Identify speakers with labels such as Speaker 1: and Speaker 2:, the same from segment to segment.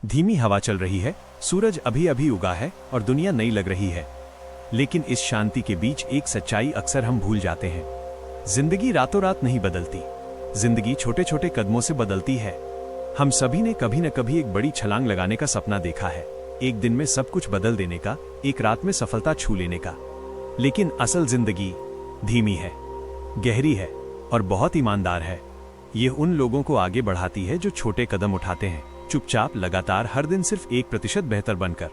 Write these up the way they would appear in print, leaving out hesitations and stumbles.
Speaker 1: धीमी हवा चल रही है, सूरज अभी अभी उगा है और दुनिया नई लग रही है। लेकिन इस शांति के बीच एक सच्चाई अक्सर हम भूल जाते हैं। जिंदगी रातों रात नहीं बदलती, जिंदगी छोटे छोटे कदमों से बदलती है। हम सभी ने कभी न कभी एक बड़ी छलांग लगाने का सपना देखा है, एक दिन में सब कुछ बदल देने का, एक रात में सफलता छू लेने का। लेकिन असल जिंदगी धीमी है, गहरी है और बहुत ईमानदार है। ये उन लोगों को आगे बढ़ाती है जो छोटे कदम उठाते हैं, चुपचाप, लगातार, हर दिन सिर्फ 1% बेहतर बनकर।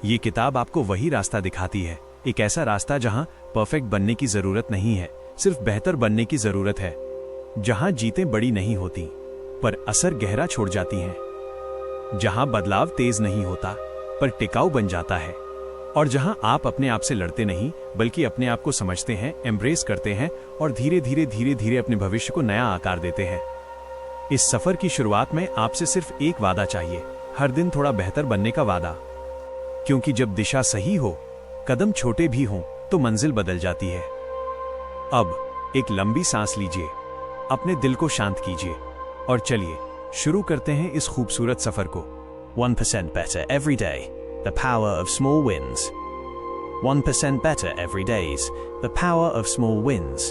Speaker 1: ये किताब आपको वही रास्ता दिखाती है, एक ऐसा रास्ता जहां परफेक्ट बनने की जरूरत नहीं है, सिर्फ बेहतर बनने की जरूरत है। जहां जीतें बड़ी नहीं होती पर असर गहरा छोड़ जाती हैं। जहां बदलाव तेज नहीं होता पर टिकाऊ बन जाता है। और जहां आप अपने आप से लड़ते नहीं बल्कि अपने आप को समझते हैं, एम्ब्रेस करते हैं और धीरे धीरे अपने भविष्य को नया आकार देते हैं। इस सफर की शुरुआत में आपसे सिर्फ एक वादा चाहिए, हर दिन थोड़ा बेहतर बनने का वादा। क्योंकि जब दिशा सही हो, कदम छोटे भी हों, तो मंजिल बदल जाती है। अब एक लंबी सांस लीजिए, अपने दिल को शांत कीजिए और चलिए शुरू करते हैं इस खूबसूरत सफर को।
Speaker 2: 1% better every day, the power of small wins. 1% better every day, the power of small wins.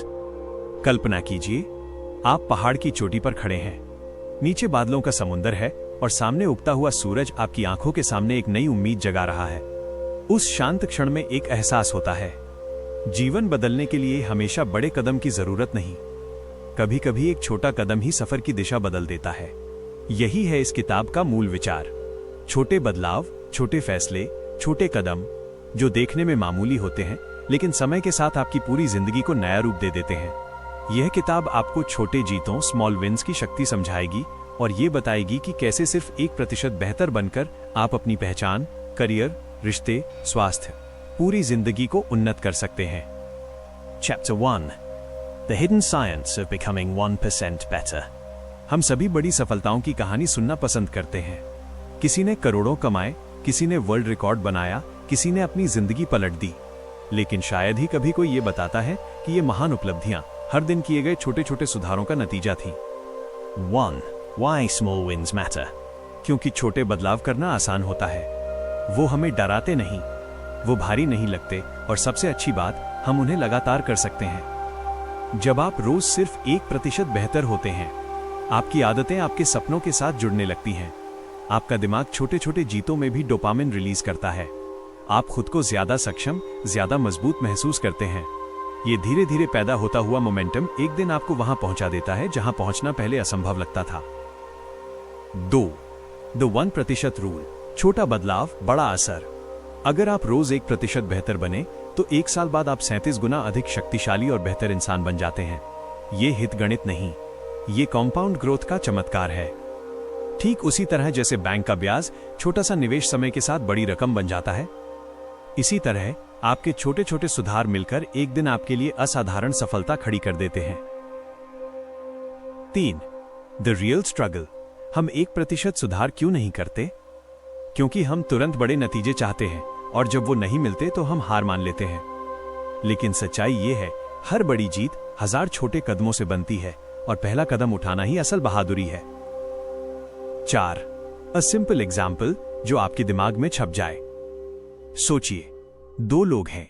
Speaker 1: कल्पना कीजिए, आप पहाड़ की चोटी पर खड़े हैं, नीचे बादलों का समुंदर है और सामने उगता हुआ सूरज आपकी आंखों के सामने एक नई उम्मीद जगा रहा है। उस शांत क्षण में एक एहसास होता है, जीवन बदलने के लिए हमेशा बड़े कदम की जरूरत नहीं, कभी कभी एक छोटा कदम ही सफर की दिशा बदल देता है। यही है इस किताब का मूल विचार। छोटे बदलाव, छोटे फैसले, छोटे कदम जो देखने में मामूली होते हैं लेकिन समय के साथ आपकी पूरी जिंदगी को नया रूप दे देते हैं। यह किताब आपको छोटे जीतों, स्मॉल विंस की शक्ति समझाएगी और ये बताएगी कि कैसे सिर्फ 1% बेहतर बनकर आप अपनी पहचान, करियर, रिश्ते, स्वास्थ्य, पूरी जिंदगी को उन्नत कर सकते हैं।
Speaker 2: Chapter 1: The Hidden Science of Becoming 1% Better.
Speaker 1: हम सभी बड़ी सफलताओं की कहानी सुनना पसंद करते हैं। किसी ने करोड़ों कमाए, किसी ने वर्ल्ड रिकॉर्ड बनाया, किसी ने अपनी जिंदगी पलट दी। लेकिन शायद ही कभी कोई ये बताता है कि ये महान उपलब्धियां हर दिन किए गए छोटे छोटे सुधारों का नतीजा थी।
Speaker 2: 1. Why small wins matter.
Speaker 1: क्योंकि छोटे बदलाव करना आसान होता है, वो हमें डराते नहीं, वो भारी नहीं लगते और सबसे अच्छी बात, हम उन्हें लगातार कर सकते हैं। जब आप रोज सिर्फ 1% बेहतर होते हैं, आपकी आदतें आपके सपनों के साथ जुड़ने लगती हैं। आपका दिमाग छोटे छोटे जीतों में भी डोपामिन रिलीज करता है। आप खुद को ज्यादा सक्षम, ज्यादा मजबूत महसूस करते हैं। ये धीरे धीरे पैदा होता हुआ मोमेंटम एक दिन आपको वहां पहुंचा देता है जहां पहुंचना पहले असंभव लगता था। 2. The 1% rule. छोटा बदलाव, बड़ा असर। अगर आप रोज 1% बेहतर बने तो 1 साल बाद आप 37 गुना अधिक शक्तिशाली और बेहतर इंसान बन जाते हैं। ये हितगणित नहीं, ये कॉम्पाउंड ग्रोथ का चमत्कार है। ठीक उसी तरह जैसे बैंक का ब्याज छोटा सा निवेश समय के साथ बड़ी रकम बन जाता है, इसी तरह आपके छोटे छोटे सुधार मिलकर एक दिन आपके लिए असाधारण सफलता खड़ी कर देते हैं। 3. The real struggle. हम 1% सुधार क्यों नहीं करते? क्योंकि हम तुरंत बड़े नतीजे चाहते हैं और जब वो नहीं मिलते तो हम हार मान लेते हैं। लेकिन सच्चाई ये है, हर बड़ी जीत 1000 छोटे कदमों से बनती है और पहला कदम उठाना ही असल बहादुरी है। 4. अ सिंपल एग्जाम्पल जो आपके दिमाग में छप जाए। सोचिए, 2 लोग हैं।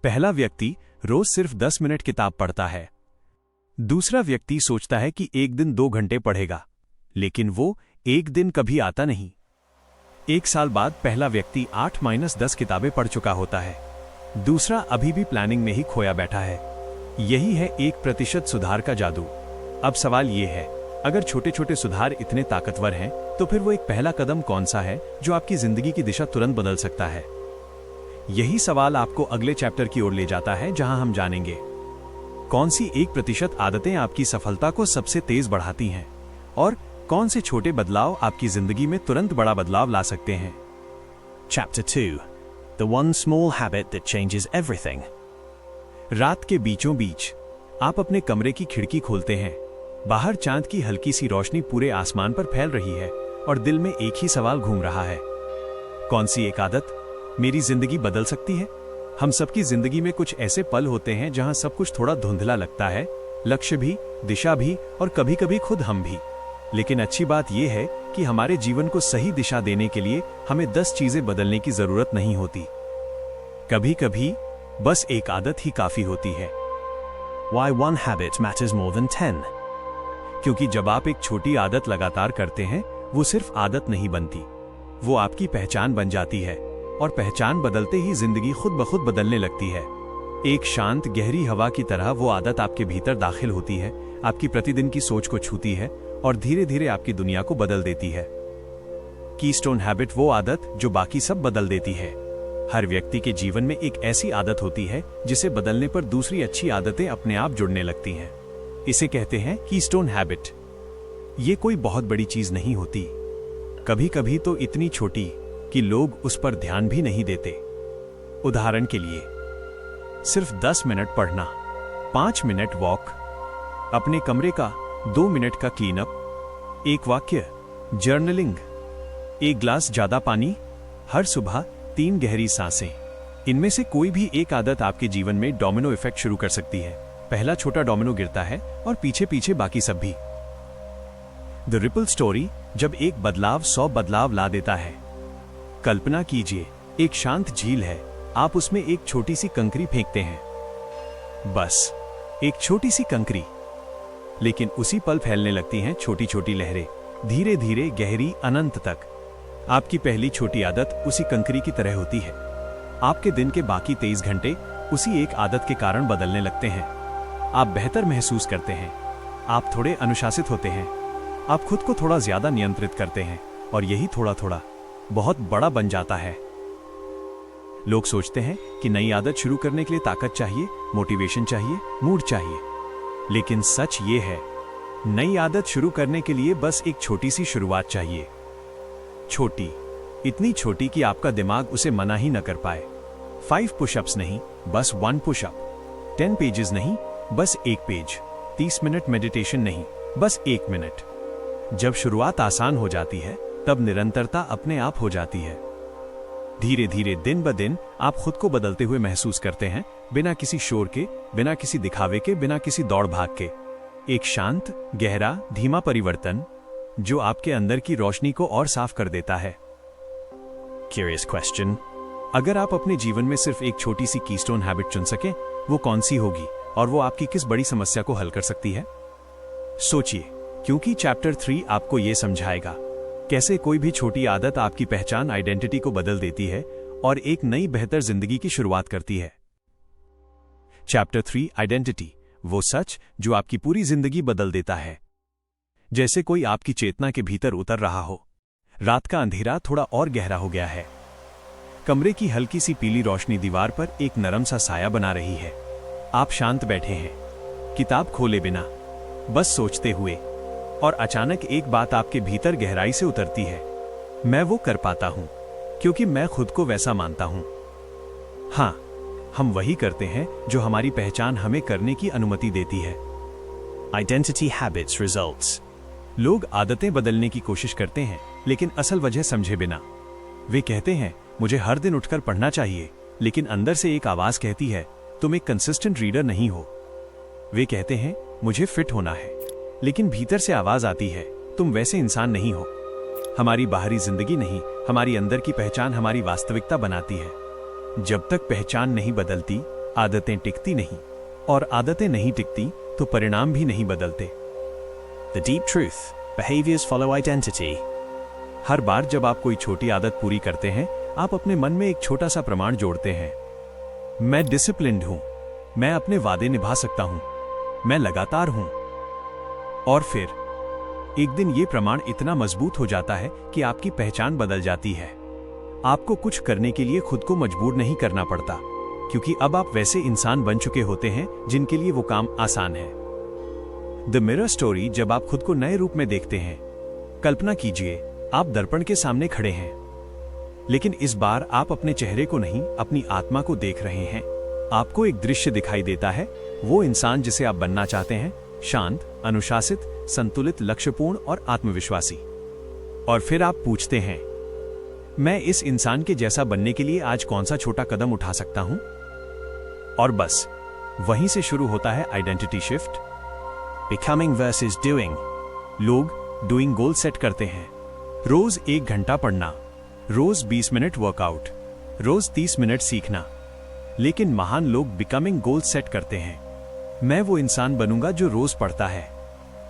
Speaker 1: पहला व्यक्ति रोज सिर्फ 10 मिनट किताब पढ़ता है। दूसरा व्यक्ति सोचता है कि एक दिन 2 घंटे पढ़ेगा, लेकिन वो एक दिन कभी आता नहीं। 1 साल बाद पहला व्यक्ति 8-10 किताबें पढ़ चुका होता है, दूसरा अभी भी प्लानिंग में ही खोया बैठा है। यही है 1% सुधार का जादू। अब सवाल ये है, अगर छोटे छोटे सुधार इतने ताकतवर हैं, तो फिर वो एक पहला कदम कौन सा है जो आपकी जिंदगी की दिशा तुरंत बदल सकता है? यही सवाल आपको अगले चैप्टर की ओर ले जाता है, जहां हम जानेंगे कौन सी 1% आदतें आपकी सफलता को सबसे तेज बढ़ाती हैं और कौन से छोटे बदलाव आपकी जिंदगी में तुरंत बड़ा बदलाव ला सकते हैं।
Speaker 2: Chapter 2: The one small habit that changes everything.
Speaker 1: रात के बीचों बीच आप अपने कमरे की खिड़की खोलते हैं। बाहर चांद की हल्की सी रोशनी पूरे आसमान पर फैल रही है और दिल में एक ही सवाल घूम रहा है, कौन सी एक आदत मेरी जिंदगी बदल सकती है? हम सबकी जिंदगी में कुछ ऐसे पल होते हैं जहां सब कुछ थोड़ा धुंधला लगता है, लक्ष्य भी, दिशा भी और कभी कभी खुद हम भी। लेकिन अच्छी बात यह है कि हमारे जीवन को सही दिशा देने के लिए हमें 10 चीजें बदलने की जरूरत नहीं होती। कभी कभी बस एक आदत ही काफी होती है।
Speaker 2: Why one habit matters more than 10?
Speaker 1: क्योंकि जब आप एक छोटी आदत लगातार करते हैं, वो सिर्फ आदत नहीं बनती, वो आपकी पहचान बन जाती है, और पहचान बदलते ही जिंदगी खुद ब खुद बदलने लगती है। एक शांत गहरी हवा की तरह वो आदत आपके भीतर दाखिल होती है, आपकी प्रतिदिन की सोच को छूती है और धीरे धीरे आपकी दुनिया को बदल देती है। कीस्टोन हैबिट वो आदत जो बाकी सब बदल देती है। हर व्यक्ति के जीवन में एक ऐसी आदत होती है जिसे बदलने पर दूसरी अच्छी आदतें अपने आप जुड़ने लगती हैं। इसे कहते हैं कीस्टोन हैबिट। ये कोई बहुत बड़ी चीज नहीं होती, कभी कभी तो इतनी छोटी कि लोग उस पर ध्यान भी नहीं देते। उदाहरण के लिए, सिर्फ 10 मिनट पढ़ना, 5 मिनट वॉक, अपने कमरे का 2 मिनट का क्लीन अप, एक वाक्य, जर्नलिंग, एक ग्लास ज्यादा पानी, हर सुबह 3 गहरी सांसें। इनमें से कोई भी एक आदत आपके जीवन में डोमिनो इफेक्ट शुरू कर सकती है। पहला छोटा डोमिनो गिरता है और पीछे पीछे बाकी सब भी। द रिपल स्टोरी, जब एक बदलाव 100 बदलाव ला देता है। कल्पना कीजिए, एक शांत झील है, आप उसमें एक छोटी सी कंकरी फेंकते हैं, बस एक छोटी सी कंकरी, लेकिन उसी पल फैलने लगती हैं छोटी छोटी लहरें, धीरे धीरे गहरी अनंत तक। आपकी पहली छोटी आदत उसी कंकरी की तरह होती है। आपके दिन के बाकी 23 घंटे उसी एक आदत के कारण बदलने लगते हैं। आप बेहतर महसूस करते हैं, आप थोड़े अनुशासित होते हैं, आप खुद को थोड़ा ज्यादा नियंत्रित करते हैं, और यही थोड़ा थोड़ा बहुत बड़ा बन जाता है। लोग सोचते हैं कि नई आदत शुरू करने के लिए ताकत चाहिए, मोटिवेशन चाहिए, मूड चाहिए, लेकिन सच ये है, नई आदत शुरू करने के लिए बस एक छोटी सी शुरुआत चाहिए। छोटी, इतनी छोटी कि आपका दिमाग उसे मना ही न कर पाए। 5 पुशअप्स नहीं, बस 1 पुशअप। 10 पेजेस नहीं, बस 1 पेज। 30 मिनट मेडिटेशन नहीं, बस 1 मिनट। जब शुरुआत आसान हो जाती है, तब निरंतरता अपने आप हो जाती है। धीरे धीरे दिन ब दिन आप खुद को बदलते हुए महसूस करते हैं, बिना किसी शोर के, बिना किसी दिखावे के, बिना किसी दौड़ भाग के। एक शांत, गहरा, धीमा परिवर्तन जो आपके अंदर की रोशनी को और साफ कर देता है।
Speaker 2: Curious question.
Speaker 1: अगर आप अपने जीवन में सिर्फ एक छोटी सी कीस्टोन हैबिट चुन सकें, वो कौन सी होगी और वो आपकी किस बड़ी समस्या को हल कर सकती है? सोचिए, क्योंकि चैप्टर 3 आपको ये समझाएगा कैसे कोई भी छोटी आदत आपकी पहचान, आइडेंटिटी को बदल देती है और एक नई बेहतर जिंदगी की शुरुआत करती है। चैप्टर 3 आइडेंटिटी, वो सच जो आपकी पूरी जिंदगी बदल देता है। जैसे कोई आपकी चेतना के भीतर उतर रहा हो। रात का अंधेरा थोड़ा और गहरा हो गया है। कमरे की हल्की सी पीली रोशनी दीवार पर एक नरम सा साया बना रही है। आप शांत बैठे हैं, किताब खोले बिना, बस सोचते हुए, और अचानक एक बात आपके भीतर गहराई से उतरती है। मैं वो कर पाता हूं क्योंकि मैं खुद को वैसा मानता हूं। हां, हम वही करते हैं जो हमारी पहचान हमें करने की अनुमति देती है।
Speaker 2: Identity habits results.
Speaker 1: लोग आदतें बदलने की कोशिश करते हैं, लेकिन असल वजह समझे बिना। वे कहते हैं, मुझे हर दिन उठकर पढ़ना चाहिए, लेकिन अंदर से एक आवाज कहती है, तुम एक कंसिस्टेंट रीडर नहीं हो। वे कहते हैं, मुझे फिट होना है, लेकिन भीतर से आवाज आती है, तुम वैसे इंसान नहीं हो। हमारी बाहरी जिंदगी नहीं, हमारी अंदर की पहचान हमारी वास्तविकता बनाती है। जब तक पहचान नहीं बदलती, आदतें टिकती नहीं, और आदतें नहीं टिकती तो परिणाम भी नहीं बदलते।
Speaker 2: The deep truth, behaviors follow identity.
Speaker 1: हर बार जब आप कोई छोटी आदत पूरी करते हैं, आप अपने मन में एक छोटा सा प्रमाण जोड़ते हैं। मैं डिसिप्लिन्ड हूं, मैं अपने वादे निभा सकता हूं, मैं लगातार हूं। और फिर एक दिन ये प्रमाण इतना मजबूत हो जाता है कि आपकी पहचान बदल जाती है। आपको कुछ करने के लिए खुद को मजबूर नहीं करना पड़ता, क्योंकि अब आप वैसे इंसान बन चुके होते हैं जिनके लिए वो काम आसान है। द मिरर स्टोरी, जब आप खुद को नए रूप में देखते हैं। कल्पना कीजिए, आप दर्पण के सामने खड़े हैं, लेकिन इस बार आप अपने चेहरे को नहीं, अपनी आत्मा को देख रहे हैं। आपको एक दृश्य दिखाई देता है, वो इंसान जिसे आप बनना चाहते हैं, शांत, अनुशासित, संतुलित, लक्ष्यपूर्ण और आत्मविश्वासी। और फिर आप पूछते हैं, मैं इस इंसान के जैसा बनने के लिए आज कौन सा छोटा कदम उठा सकता हूं? और बस वहीं से शुरू होता है identity shift.
Speaker 2: Becoming versus doing.
Speaker 1: लोग डूइंग गोल सेट करते हैं। रोज 1 घंटा पढ़ना, रोज 20 मिनट वर्कआउट, रोज 30 मिनट सीखना। लेकिन महान लोग बिकमिंग गोल सेट करते हैं। मैं वो इंसान बनूंगा जो रोज पढ़ता है,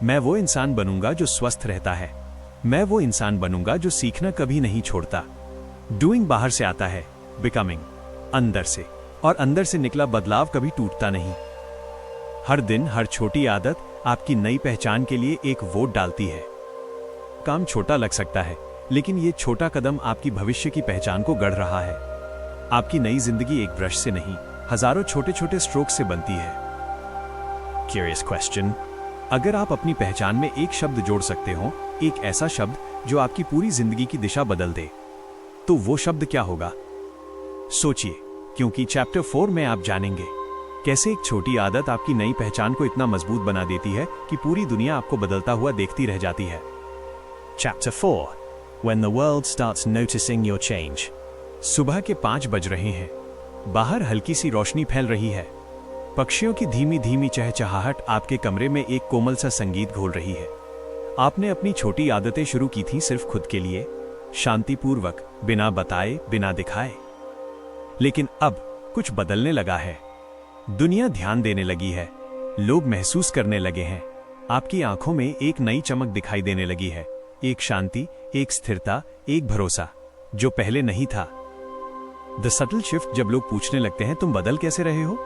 Speaker 1: मैं वो इंसान बनूंगा जो स्वस्थ रहता है, मैं वो इंसान बनूंगा जो सीखना कभी नहीं छोड़ता। डूइंग बाहर से आता है, बिकमिंग अंदर से, और अंदर से निकला बदलाव कभी टूटता नहीं। हर दिन हर छोटी आदत आपकी नई पहचान के लिए एक वोट डालती है। काम छोटा लग सकता है, लेकिन ये छोटा कदम आपकी भविष्य की पहचान को गढ़ रहा है। आपकी नई जिंदगी एक ब्रश से नहीं, हजारों छोटे छोटे स्ट्रोक से बनती है।
Speaker 2: Curious question.
Speaker 1: अगर आप अपनी पहचान में एक शब्द जोड़ सकते हो, एक ऐसा शब्द जो आपकी पूरी जिंदगी की दिशा बदल दे, तो वो शब्द क्या होगा? सोचिए, क्योंकि चैप्टर 4 में आप जानेंगे कैसे एक छोटी आदत आपकी नई पहचान को इतना मजबूत बना देती है कि पूरी दुनिया आपको बदलता हुआ देखती रह जाती है।
Speaker 2: Chapter 4. When the world starts noticing your change.
Speaker 1: सुबह के 5 बज रहे हैं। बाहर हल्की सी रोशनी फैल रही है। पक्षियों की धीमी धीमी चहचहाहट आपके कमरे में एक कोमल सा संगीत घोल रही है। आपने अपनी छोटी आदतें शुरू की थी सिर्फ खुद के लिए, शांतिपूर्वक, बिना बताए, बिना दिखाए। लेकिन अब कुछ बदलने लगा है। दुनिया ध्यान देने लगी है, लोग महसूस करने लगे हैं। आपकी आंखों में एक नई चमक दिखाई देने लगी है, एक शांति, एक स्थिरता, एक भरोसा जो पहले नहीं था। द सटल शिफ्ट, जब लोग पूछने लगते हैं तुम बदल कैसे रहे हो,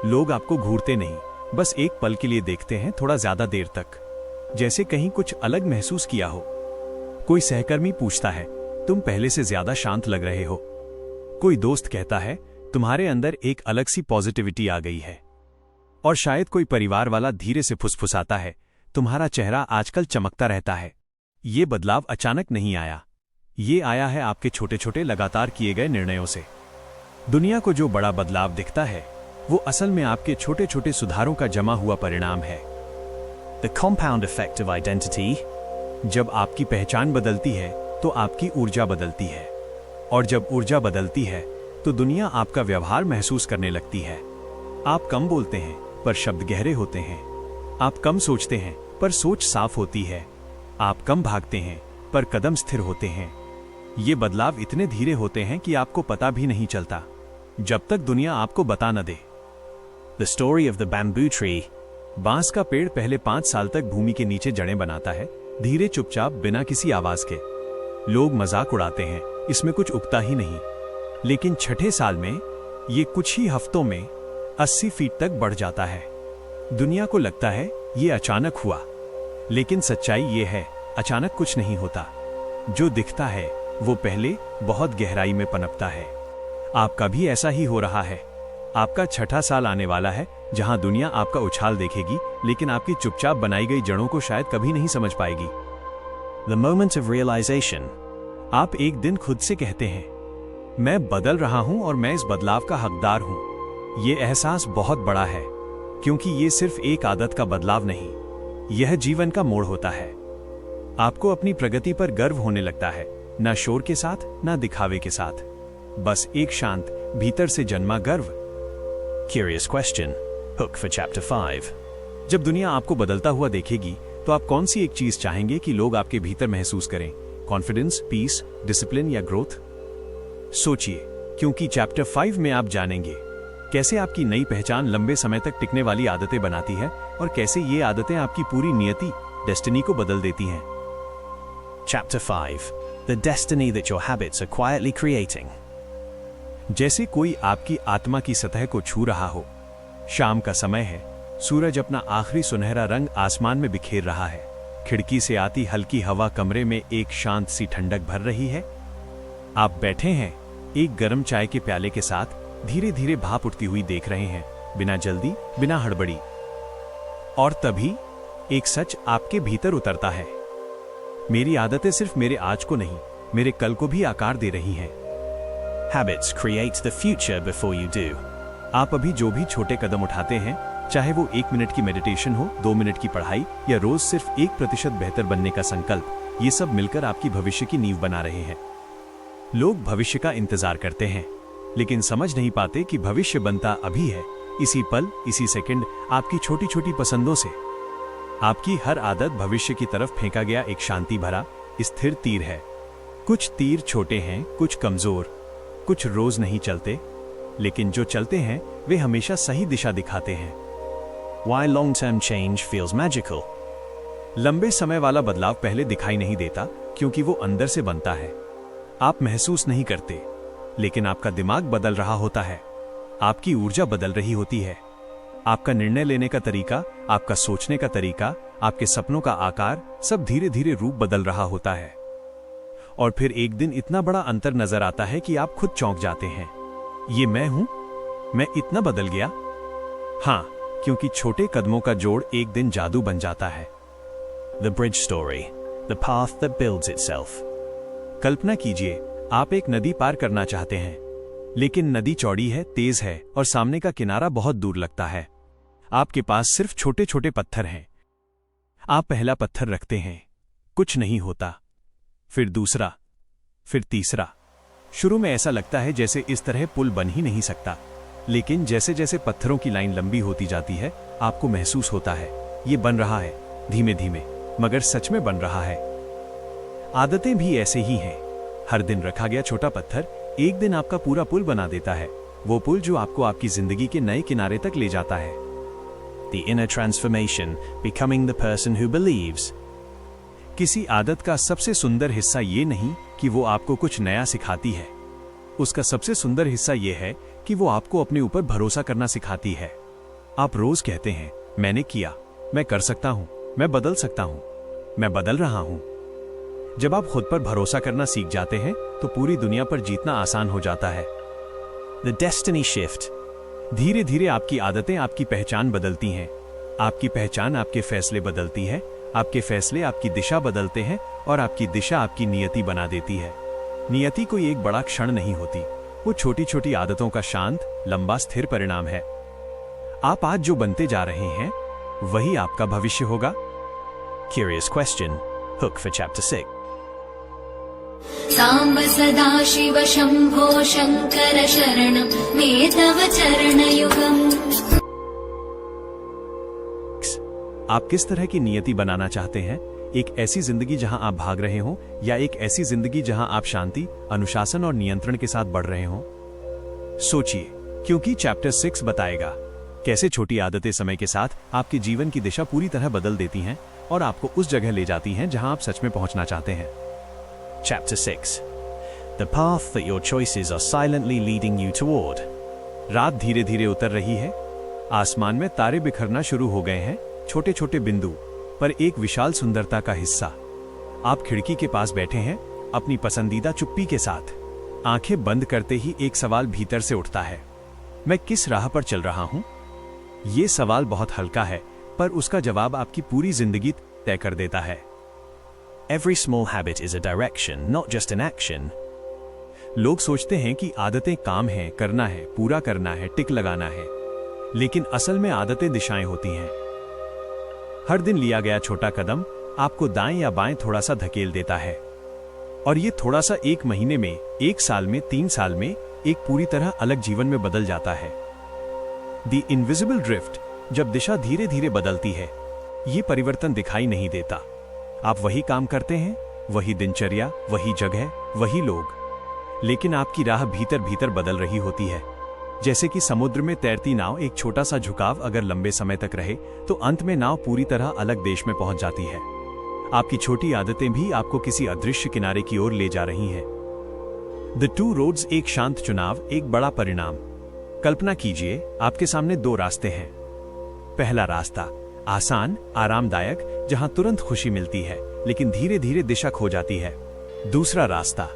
Speaker 1: लोग आपको घूरते नहीं, बस एक पल के लिए देखते हैं, थोड़ा ज्यादा देर तक, जैसे कहीं कुछ अलग महसूस किया हो। कोई सहकर्मी पूछता है तुम पहले से ज्यादा शांत लग रहे हो। कोई दोस्त कहता है तुम्हारे अंदर एक अलग सी पॉजिटिविटी आ गई है। और शायद कोई परिवार वाला धीरे से फुसफुसाता है तुम्हारा चेहरा आजकल चमकता रहता है। ये बदलाव अचानक नहीं आया, ये आया है आपके छोटे छोटे लगातार किए गए निर्णयों से। दुनिया को जो बड़ा बदलाव दिखता है वो असल में आपके छोटे छोटे सुधारों का जमा हुआ परिणाम है।
Speaker 2: The compound effect of identity.
Speaker 1: जब आपकी पहचान बदलती है तो आपकी ऊर्जा बदलती है, और जब ऊर्जा बदलती है तो दुनिया आपका व्यवहार महसूस करने लगती है। आप कम बोलते हैं पर शब्द गहरे होते हैं। आप कम सोचते हैं पर सोच साफ होती है। आप कम भागते हैं पर कदम स्थिर होते हैं। ये बदलाव इतने धीरे होते हैं कि आपको पता भी नहीं चलता, जब तक दुनिया आपको बता न दे।
Speaker 2: The story of the bamboo tree.
Speaker 1: बांस का पेड़ पहले 5 साल तक भूमि के नीचे जड़ें बनाता है, धीरे, चुपचाप, बिना किसी आवाज के। लोग मजाक उड़ाते हैं, इसमें कुछ उगता ही नहीं। लेकिन छठे साल में ये कुछ ही हफ्तों में 80 फीट तक बढ़ जाता है। दुनिया को लगता है ये अचानक हुआ, लेकिन सच्चाई ये है अचानक कुछ नहीं होता। जो दिखता है वो पहले बहुत गहराई में पनपता है। आपका भी ऐसा ही हो रहा है। आपका छठा साल आने वाला है जहां दुनिया आपका उछाल देखेगी, लेकिन आपकी चुपचाप बनाई गई जड़ों को शायद कभी नहीं समझ पाएगी।
Speaker 2: The moment of realization.
Speaker 1: आप एक दिन खुद से कहते हैं मैं बदल रहा हूं और मैं इस बदलाव का हकदार हूं। ये एहसास बहुत बड़ा है, क्योंकि ये सिर्फ एक आदत का बदलाव नहीं, यह जीवन का मोड़ होता है। आपको अपनी प्रगति पर गर्व होने लगता है, ना शोर के साथ, ना दिखावे के साथ, बस एक शांत, भीतर से जन्मा गर्व।
Speaker 2: Curious question. Hook for chapter 5.
Speaker 1: जब दुनिया आपको बदलता हुआ देखेगी तो आप कौन सी एक चीज चाहेंगे कि लोग आपके भीतर महसूस करें? कॉन्फिडेंस, पीस, डिसिप्लिन या ग्रोथ? सोचिए, क्योंकि चैप्टर 5 में आप जानेंगे कैसे आपकी नई पहचान लंबे समय तक टिकने वाली आदतें बनाती है और कैसे ये आदतें आपकी पूरी नियति, डेस्टिनी को बदल देती हैं।
Speaker 2: Chapter 5. The destiny that your habits are quietly creating.
Speaker 1: जैसे कोई आपकी आत्मा की सतह को छू रहा हो। शाम का समय है, सूरज अपना आखिरी सुनहरा रंग आसमान में बिखेर रहा है। खिड़की से आती हल्की हवा कमरे में एक शांत सी ठंडक भर रही है। आप बैठे हैं एक गर्म चाय के प्याले के साथ, धीरे धीरे भाप उठती हुई देख रहे हैं, बिना जल्दी, बिना हड़बड़ी। और तभी एक सच आपके भीतर उतरता है। मेरी आदतें सिर्फ मेरे आज को नहीं, मेरे कल को भी आकार दे रही हैं।
Speaker 2: Habits create the future before you do.
Speaker 1: आप अभी जो भी छोटे कदम उठाते हैं, चाहे वो 1 मिनट की मेडिटेशन हो, 2 मिनट की पढ़ाई या रोज सिर्फ 1% बेहतर बनने का संकल्प, ये सब मिलकर आपकी भविष्य की नींव बना रहे हैं। लोग भविष्य का इंतजार करते हैं, लेकिन समझ नहीं पाते कि भविष्य बनता अभी है, इसी पल, इसी सेकंड, आपकी छोटी छोटी पसंदों से। आपकी हर आदत भविष्य की तरफ फेंका गया एक शांति भरा स्थिर तीर है। कुछ तीर छोटे हैं, कुछ कमजोर, कुछ रोज नहीं चलते, लेकिन जो चलते हैं वे हमेशा सही दिशा दिखाते हैं।
Speaker 2: Why long-term change feels magical?
Speaker 1: लंबे समय वाला बदलाव पहले दिखाई नहीं देता क्योंकि वो अंदर से बनता है। आप महसूस नहीं करते, लेकिन आपका दिमाग बदल रहा होता है, आपकी ऊर्जा बदल रही होती है। आपका निर्णय लेने का तरीका, आपका सोचने का तरीका, आपके सपनों का आकार सब धीरे धीरे रूप बदल रहा होता है। और फिर एक दिन इतना बड़ा अंतर नजर आता है कि आप खुद चौंक जाते हैं। ये मैं हूं? मैं इतना बदल गया? हाँ, क्योंकि छोटे कदमों का जोड़ एक दिन जादू बन जाता है।
Speaker 2: The bridge story, the path that builds itself.
Speaker 1: कल्पना कीजिए, आप एक नदी पार करना चाहते हैं, लेकिन नदी चौड़ी है, तेज है और सामने का किनारा बहुत दूर लगता है। आपके पास सिर्फ छोटे छोटे पत्थर हैं। आप पहला पत्थर रखते हैं, कुछ नहीं होता। फिर दूसरा, फिर तीसरा। शुरू में ऐसा लगता है जैसे इस तरह पुल बन ही नहीं सकता, लेकिन जैसे जैसे पत्थरों की लाइन लंबी होती जाती है, आपको महसूस होता है ये बन रहा है, धीमे धीमे, मगर सच में बन रहा है। आदतें भी ऐसे ही हैं। हर दिन रखा गया छोटा पत्थर एक दिन आपका पूरा पुल बना देता है, वो पुल जो आपको आपकी जिंदगी के नए किनारे तक ले जाता है।
Speaker 2: The inner transformation, becoming the person who believes.
Speaker 1: किसी आदत का सबसे सुंदर हिस्सा ये नहीं कि वो आपको कुछ नया सिखाती है, उसका सबसे सुंदर हिस्सा ये है कि वो आपको अपने ऊपर भरोसा करना सिखाती है। आप रोज कहते हैं, मैंने किया, मैं कर सकता हूं, मैं बदल सकता हूं, मैं बदल रहा हूं। जब आप खुद पर भरोसा करना सीख जाते हैं तो पूरी दुनिया पर जीतना आसान हो जाता है।
Speaker 2: The destiny shift.
Speaker 1: धीरे धीरे आपकी आदतें आपकी पहचान बदलती हैं, आपकी पहचान आपके फैसले बदलती है, आपके फैसले आपकी दिशा बदलते हैं और आपकी दिशा आपकी नियति बना देती है। नियति कोई एक बड़ा क्षण नहीं होती, वो छोटी छोटी आदतों का शांत, लंबा, स्थिर परिणाम है। आप आज जो बनते जा रहे हैं वही आपका भविष्य होगा।
Speaker 2: Curious question. Hook for chapter 6.
Speaker 3: Samba सदा शिव शंभो शंकर शरणं मे तव चरणयुगम्।
Speaker 1: आप किस तरह की नियति बनाना चाहते हैं? एक ऐसी जिंदगी जहां आप भाग रहे हों या एक ऐसी जिंदगी जहां आप शांति, अनुशासन और नियंत्रण के साथ बढ़ रहे हों? सोचिए, क्योंकि चैप्टर 6 बताएगा कैसे छोटी आदतें समय के साथ आपके जीवन की दिशा पूरी तरह बदल देती हैं और आपको उस जगह ले जाती हैं जहां आप सच में पहुंचना चाहते हैं।
Speaker 2: Chapter 6. The path that your choices are silently leading you toward.
Speaker 1: रात धीरे धीरे उतर रही है, आसमान में तारे बिखरना शुरू हो गए हैं, छोटे छोटे बिंदु पर एक विशाल सुंदरता का हिस्सा। आप खिड़की के पास बैठे हैं, अपनी पसंदीदा चुप्पी के साथ। आंखें बंद करते ही एक सवाल भीतर से उठता है, मैं किस राह पर चल रहा हूं? ये सवाल बहुत हल्का है, पर उसका जवाब आपकी पूरी जिंदगी तय कर देता है।
Speaker 2: Every small habit is a direction, not just an action.
Speaker 1: लोग सोचते हैं कि आदतें काम हैं, करना है, पूरा करना है, टिक लगाना है, लेकिन असल में आदतें दिशाएं होती हैं। हर दिन लिया गया छोटा कदम आपको दाएं या बाएं थोड़ा सा धकेल देता है, और ये थोड़ा सा एक महीने में, एक साल में, 3 साल में एक पूरी तरह अलग जीवन में बदल जाता है। द इनविजिबल ड्रिफ्ट, जब दिशा धीरे धीरे बदलती है, ये परिवर्तन दिखाई नहीं देता। आप वही काम करते हैं, वही दिनचर्या, वही जगह, वही लोग, लेकिन आपकी राह भीतर भीतर बदल रही होती है। जैसे कि समुद्र में तैरती नाव, एक छोटा सा झुकाव अगर लंबे समय तक रहे तो अंत में नाव पूरी तरह अलग देश में पहुंच जाती है। आपकी छोटी आदतें भी आपको किसी अदृश्य किनारे की ओर ले जा रही हैं। द टू रोड्स, एक शांत चुनाव, एक बड़ा परिणाम। कल्पना कीजिए, आपके सामने 2 रास्ते हैं। पहला रास्ता आसान, आरामदायक, जहां तुरंत खुशी मिलती है लेकिन धीरे धीरे दिशा खो जाती है। दूसरा रास्ता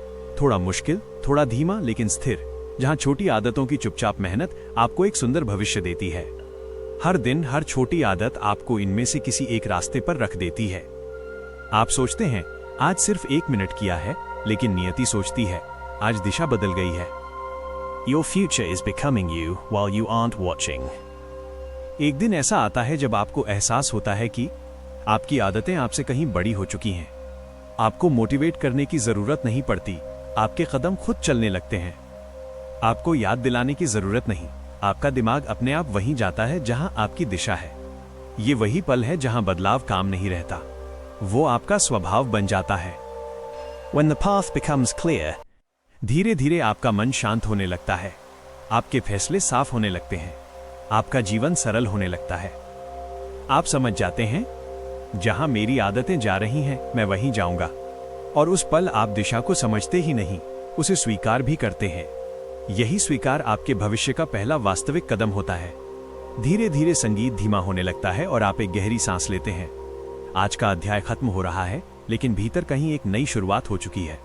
Speaker 1: थोड़ा मुश्किल, थोड़ा धीमा लेकिन स्थिर, जहां छोटी आदतों की चुपचाप मेहनत आपको एक सुंदर भविष्य देती है। हर दिन हर छोटी आदत आपको इनमें से किसी एक रास्ते पर रख देती है। आप सोचते हैं आज सिर्फ 1 मिनट किया है, लेकिन नियति सोचती है आज दिशा बदल गई है।
Speaker 2: Your future is becoming you while you aren't watching.
Speaker 1: एक दिन ऐसा आता है जब आपको एहसास होता है कि आपकी आदतें आपसे कहीं बड़ी हो चुकी हैं। आपको मोटिवेट करने की जरूरत नहीं पड़ती, आपके कदम खुद चलने लगते हैं। आपको याद दिलाने की जरूरत नहीं, आपका दिमाग अपने आप वहीं जाता है जहां आपकी दिशा है। ये वही पल है जहां बदलाव काम नहीं रहता, वो आपका स्वभाव बन जाता है।
Speaker 2: When the path becomes clear,
Speaker 1: धीरे धीरे आपका मन शांत होने लगता है, आपके फैसले साफ होने लगते हैं, आपका जीवन सरल होने लगता है। आप समझ जाते हैं, जहां मेरी आदतें जा रही हैं मैं वहीं जाऊंगा। और उस पल आप दिशा को समझते ही नहीं, उसे स्वीकार भी करते हैं। यही स्वीकार आपके भविष्य का पहला वास्तविक कदम होता है। धीरे धीरे संगीत धीमा होने लगता है और आप एक गहरी सांस लेते हैं। आज का अध्याय खत्म हो रहा है, लेकिन भीतर कहीं एक नई शुरुआत हो चुकी है।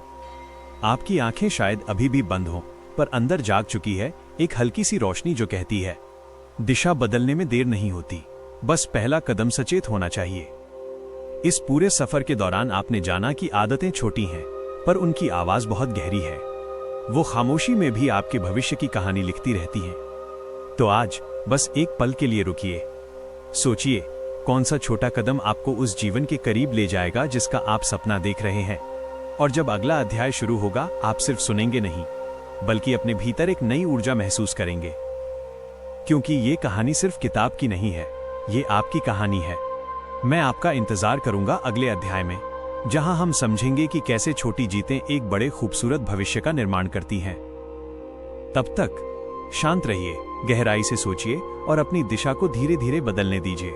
Speaker 1: आपकी आंखें शायद अभी भी बंद हों, पर अंदर जाग चुकी है एक हल्की सी रोशनी जो कहती है, दिशा बदलने में देर नहीं होती, बस पहला कदम सचेत होना चाहिए। इस पूरे सफर के दौरान आपने जाना कि आदतें छोटी हैं, पर उनकी आवाज बहुत गहरी है। वो खामोशी में भी आपके भविष्य की कहानी लिखती रहती हैं। तो आज बस एक पल के लिए रुकिए, सोचिए कौन सा छोटा कदम आपको उस जीवन के करीब ले जाएगा जिसका आप सपना देख रहे हैं। और जब अगला अध्याय शुरू होगा, आप सिर्फ सुनेंगे नहीं, बल्कि अपने भीतर एक नई ऊर्जा महसूस करेंगे। क्योंकि ये कहानी सिर्फ किताब की नहीं है, ये आपकी कहानी है। मैं आपका इंतजार करूंगा अगले अध्याय में, जहां हम समझेंगे कि कैसे छोटी जीतें एक बड़े खूबसूरत भविष्य का निर्माण करती हैं। तब तक शांत रहिए, गहराई से सोचिए और अपनी दिशा को धीरे धीरे बदलने दीजिए।